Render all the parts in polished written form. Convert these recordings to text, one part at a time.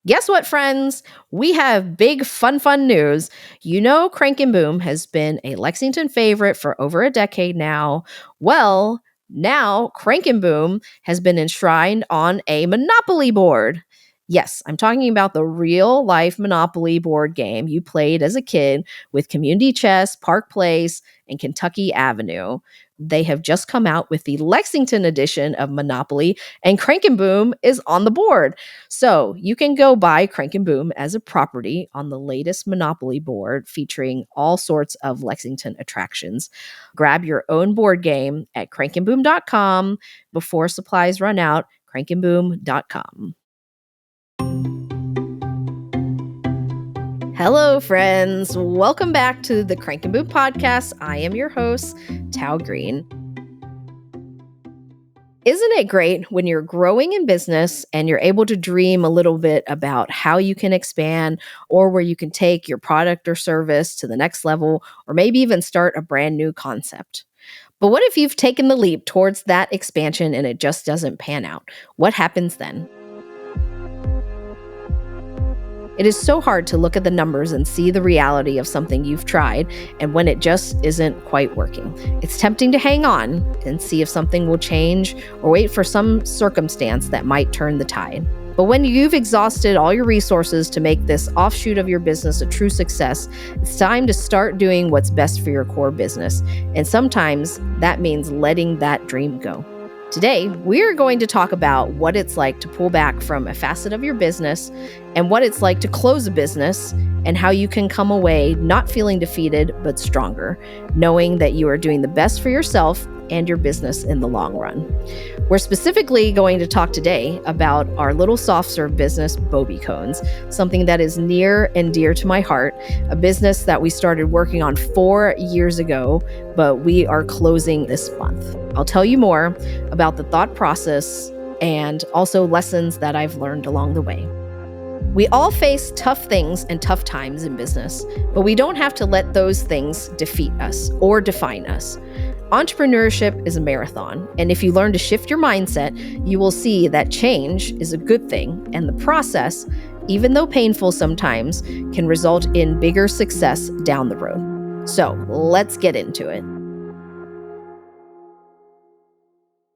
Guess what, friends? We have big, fun news. You know, Crank and Boom has been a Lexington favorite for over a decade now. Well, now Crank and Boom has been enshrined on a Monopoly board. Yes, I'm talking about the real life Monopoly board game you played as a kid with Community Chess, Park Place, and Kentucky Avenue. They have just come out with the Lexington edition of Monopoly, and Crank and Boom is on the board. So you can go buy Crank and Boom as a property on the latest Monopoly board featuring all sorts of Lexington attractions. Grab your own board game at crankandboom.com before supplies run out. Crankandboom.com. Hello, friends. Welcome back to the Crank and Boom podcast. I am your host, Toa Green. Isn't it great when you're growing in business and you're able to dream a little bit about how you can expand or where you can take your product or service to the next level, or maybe even start a brand new concept? But what if you've taken the leap towards that expansion and it just doesn't pan out? What happens then? It is so hard to look at the numbers and see the reality of something you've tried and when it just isn't quite working. It's tempting to hang on and see if something will change or wait for some circumstance that might turn the tide. But when you've exhausted all your resources to make this offshoot of your business a true success, it's time to start doing what's best for your core business. And sometimes that means letting that dream go. Today, we're going to talk about what it's like to pull back from a facet of your business and what it's like to close a business and how you can come away not feeling defeated, but stronger, knowing that you are doing the best for yourself and your business in the long run. We're specifically going to talk today about our little soft serve business, Bobby Cones, something that is near and dear to my heart, a business that we started working on 4 years ago, but we are closing this month. I'll tell you more about the thought process and also lessons that I've learned along the way. We all face tough things and tough times in business, but we don't have to let those things defeat us or define us. Entrepreneurship is a marathon, and if you learn to shift your mindset, you will see that change is a good thing, and the process, even though painful sometimes, can result in bigger success down the road. So let's get into it.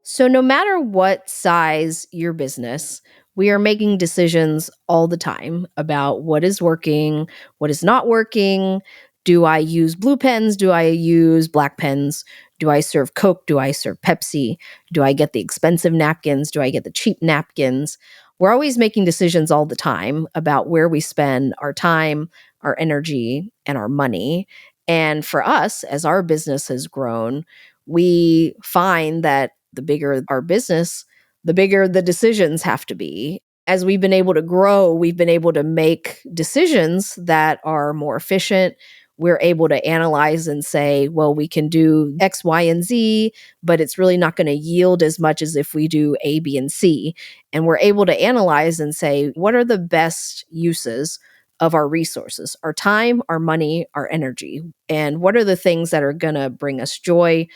So no matter what size your business, we are making decisions all the time about what is working, what is not working. Do I use blue pens? Do I use black pens? Do I serve Coke? Do I serve Pepsi? Do I get the expensive napkins? Do I get the cheap napkins? We're always making decisions all the time about where we spend our time, our energy, and our money. And for us, as our business has grown, we find that the bigger our business, the bigger the decisions have to be. As we've been able to grow, we've been able to make decisions that are more efficient. We're able to analyze and say, well, we can do X, Y, and Z, but it's really not going to yield as much as if we do A, B, and C. And we're able to analyze and say, what are the best uses of our resources, our time, our money, our energy? And what are the things that are going to bring us joy?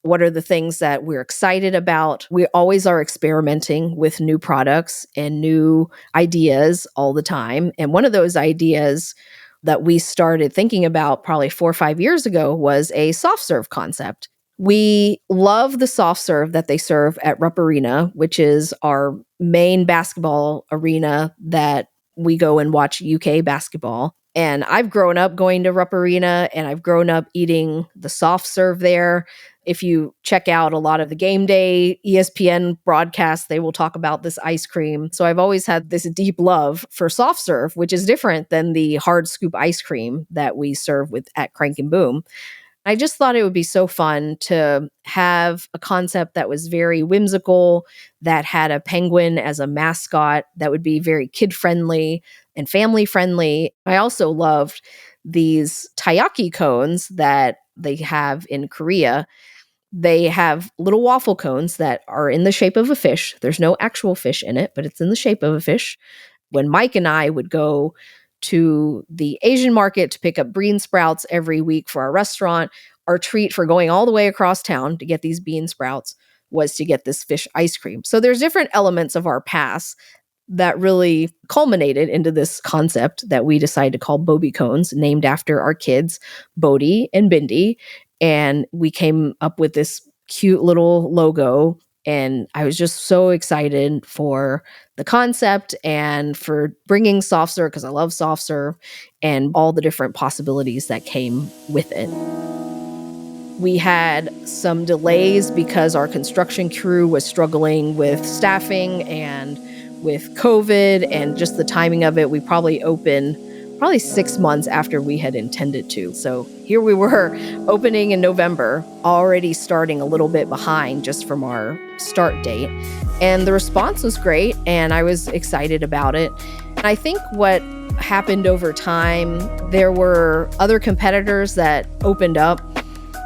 What are the things that we're excited about? We always are experimenting with new products and new ideas all the time. And one of those ideas that we started thinking about probably 4 or 5 years ago was a soft serve concept. We love the soft serve that they serve at Rupp Arena, which is our main basketball arena that we go and watch UK basketball. And I've grown up going to Rupp Arena, and I've grown up eating the soft serve there. If you check out a lot of the game day ESPN broadcasts, they will talk about this ice cream. So I've always had this deep love for soft serve, which is different than the hard scoop ice cream that we serve with at Crank and Boom. I just thought it would be so fun to have a concept that was very whimsical, that had a penguin as a mascot, that would be very kid-friendly and family-friendly. I also loved these taiyaki cones that they have in Korea. They have little waffle cones that are in the shape of a fish. There's no actual fish in it, but it's in the shape of a fish. When Mike and I would go to the Asian market to pick up bean sprouts every week for our restaurant, our treat for going all the way across town to get these bean sprouts was to get this fish ice cream. So there's different elements of our past that really culminated into this concept that we decided to call Bobby cones, named after our kids, Bodhi and Bindi. And we came up with this cute little logo. And I was just so excited for the concept and for bringing soft serve, because I love soft serve, and all the different possibilities that came with it. We had some delays because our construction crew was struggling with staffing and with COVID and just the timing of it. We probably opened probably 6 months after we had intended to. So here we were opening in November, already starting a little bit behind just from our start date. And the response was great, and I was excited about it. And I think what happened over time, there were other competitors that opened up.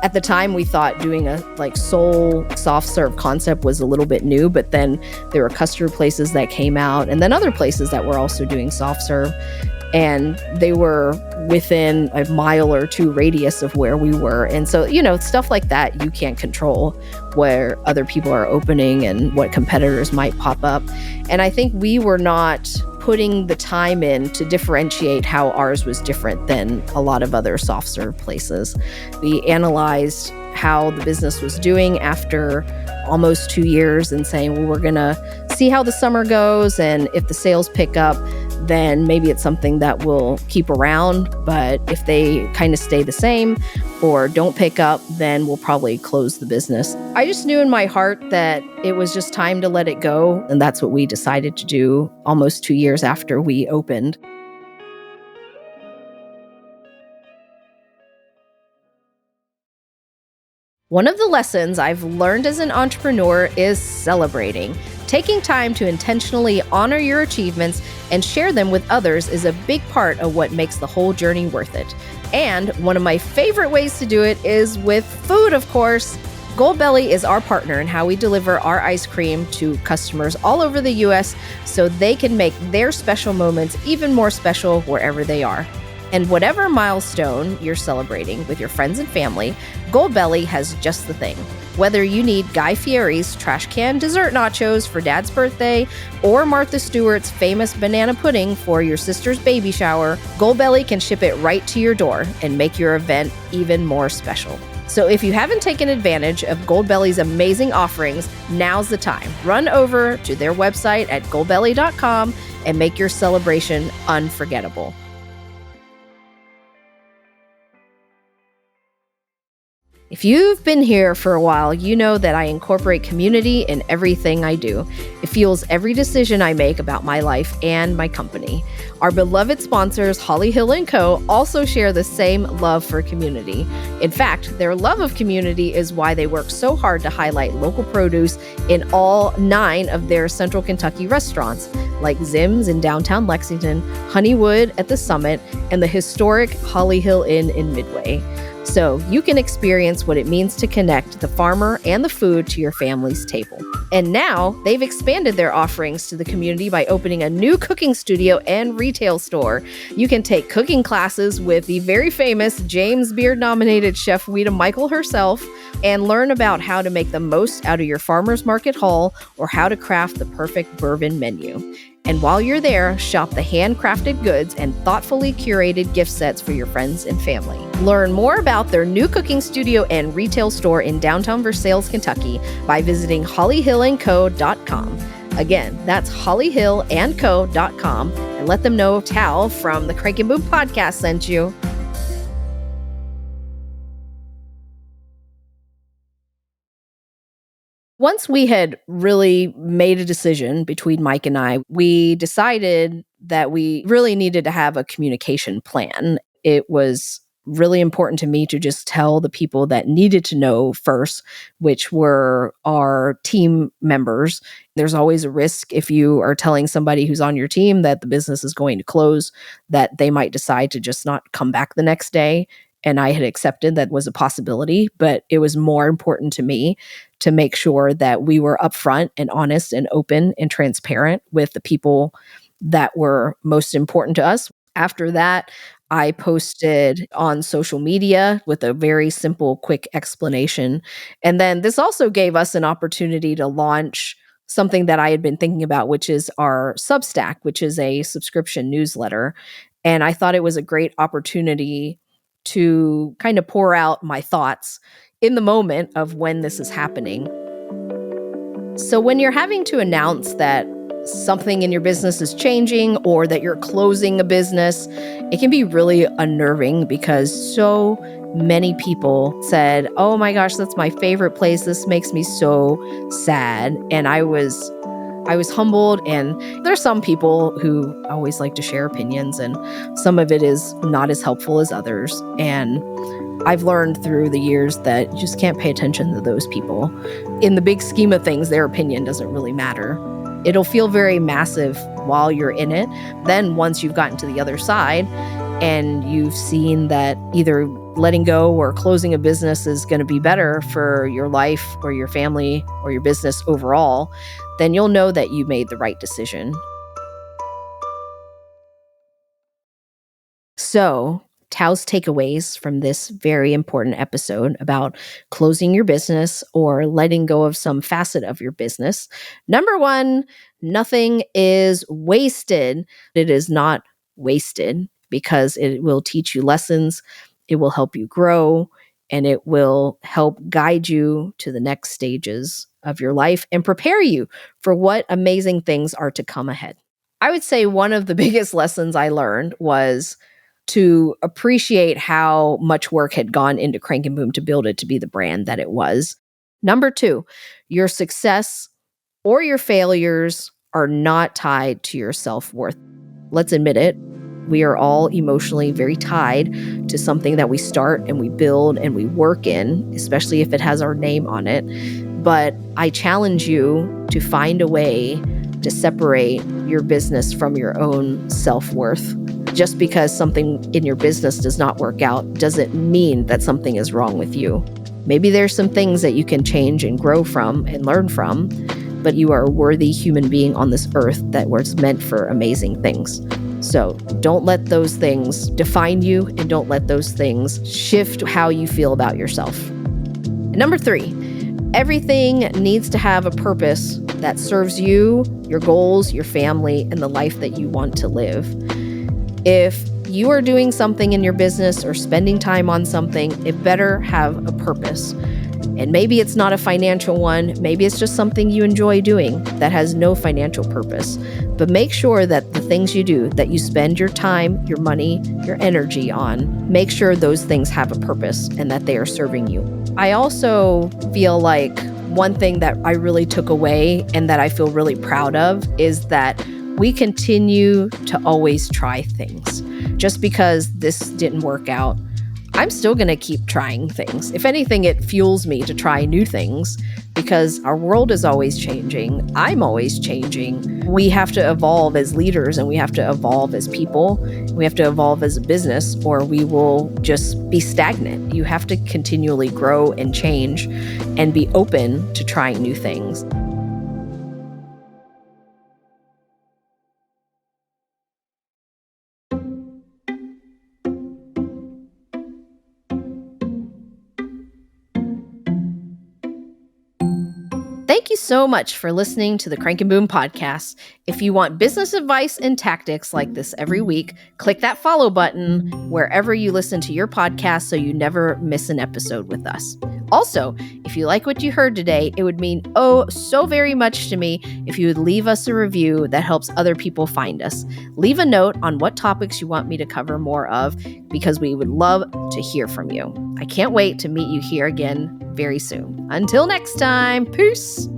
At the time, we thought doing a sole soft serve concept was a little bit new, but then there were custard places that came out, and then other places that were also doing soft serve, and they were within a mile or two radius of where we were. And so, stuff like that you can't control, where other people are opening and what competitors might pop up. And I think we were not putting the time in to differentiate how ours was different than a lot of other soft serve places. We analyzed how the business was doing after almost 2 years and saying, well, we're going to see how the summer goes. And if the sales pick up, then maybe it's something that we'll keep around. But if they kind of stay the same or don't pick up, then we'll probably close the business. I just knew in my heart that it was just time to let it go. And that's what we decided to do almost 2 years after we opened. One of the lessons I've learned as an entrepreneur is celebrating. Taking time to intentionally honor your achievements and share them with others is a big part of what makes the whole journey worth it. And one of my favorite ways to do it is with food, of course. Goldbelly is our partner in how we deliver our ice cream to customers all over the US so they can make their special moments even more special wherever they are. And whatever milestone you're celebrating with your friends and family, Goldbelly has just the thing. Whether you need Guy Fieri's trash can dessert nachos for Dad's birthday or Martha Stewart's famous banana pudding for your sister's baby shower, Goldbelly can ship it right to your door and make your event even more special. So if you haven't taken advantage of Goldbelly's amazing offerings, now's the time. Run over to their website at goldbelly.com and make your celebration unforgettable. If you've been here for a while, you know that I incorporate community in everything I do. It fuels every decision I make about my life and my company. Our beloved sponsors, Holly Hill & Co., also share the same love for community. In fact, their love of community is why they work so hard to highlight local produce in all 9 of their Central Kentucky restaurants, like Zim's in downtown Lexington, Honeywood at the Summit, and the historic Holly Hill Inn in Midway. So you can experience what it means to connect the farmer and the food to your family's table. And now they've expanded their offerings to the community by opening a new cooking studio and retail store. You can take cooking classes with the very famous James Beard-nominated Chef Weta Michael herself and learn about how to make the most out of your farmer's market haul or how to craft the perfect bourbon menu. And while you're there, shop the handcrafted goods and thoughtfully curated gift sets for your friends and family. Learn more about their new cooking studio and retail store in downtown Versailles, Kentucky by visiting hollyhillandco.com. Again, that's hollyhillandco.com, and let them know Tal from the Crank and Boom podcast sent you. Once we had really made a decision between Mike and I, we decided that we really needed to have a communication plan. It was really important to me to just tell the people that needed to know first, which were our team members. There's always a risk if you are telling somebody who's on your team that the business is going to close, that they might decide to just not come back the next day. And I had accepted that was a possibility, but it was more important to me to make sure that we were upfront and honest and open and transparent with the people that were most important to us. After that, I posted on social media with a very simple, quick explanation. And then this also gave us an opportunity to launch something that I had been thinking about, which is our Substack, which is a subscription newsletter. And I thought it was a great opportunity to kind of pour out my thoughts in the moment of when this is happening. So when you're having to announce that something in your business is changing or that you're closing a business, it can be really unnerving because so many people said, "Oh my gosh, that's my favorite place. This makes me so sad." And I was humbled, and there's some people who always like to share opinions, and some of it is not as helpful as others. And I've learned through the years that you just can't pay attention to those people. In the big scheme of things, their opinion doesn't really matter. It'll feel very massive while you're in it. Then once you've gotten to the other side and you've seen that either letting go or closing a business is going to be better for your life or your family or your business overall, then you'll know that you made the right decision. So, Tao's takeaways from this very important episode about closing your business or letting go of some facet of your business. Number one, nothing is wasted. It is not wasted because it will teach you lessons, it will help you grow, and it will help guide you to the next stages of your life and prepare you for what amazing things are to come ahead. I would say one of the biggest lessons I learned was to appreciate how much work had gone into Crank and Boom to build it to be the brand that it was. Number two, your success or your failures are not tied to your self-worth. Let's admit it. We are all emotionally very tied to something that we start and we build and we work in, especially if it has our name on it. But I challenge you to find a way to separate your business from your own self-worth. Just because something in your business does not work out doesn't mean that something is wrong with you. Maybe there's some things that you can change and grow from and learn from, but you are a worthy human being on this earth that was meant for amazing things. So don't let those things define you, and don't let those things shift how you feel about yourself. Number three, everything needs to have a purpose that serves you, your goals, your family, and the life that you want to live. If you are doing something in your business or spending time on something, it better have a purpose. And maybe it's not a financial one. Maybe it's just something you enjoy doing that has no financial purpose. But make sure that the things you do, that you spend your time, your money, your energy on, make sure those things have a purpose and that they are serving you. I also feel like one thing that I really took away and that I feel really proud of is that we continue to always try things. Just because this didn't work out, I'm still going to keep trying things. If anything, it fuels me to try new things because our world is always changing. I'm always changing. We have to evolve as leaders, and we have to evolve as people. We have to evolve as a business, or we will just be stagnant. You have to continually grow and change and be open to trying new things. Thank you so much for listening to the Crank and Boom podcast. If you want business advice and tactics like this every week, click that follow button wherever you listen to your podcast so you never miss an episode with us. Also, if you like what you heard today, it would mean so very much to me if you would leave us a review that helps other people find us. Leave a note on what topics you want me to cover more of, because we would love to hear from you. I can't wait to meet you here again very soon. Until next time, peace.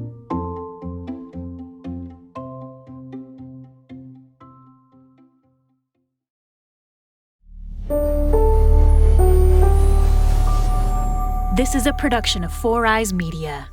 This is a production of Four Eyes Media.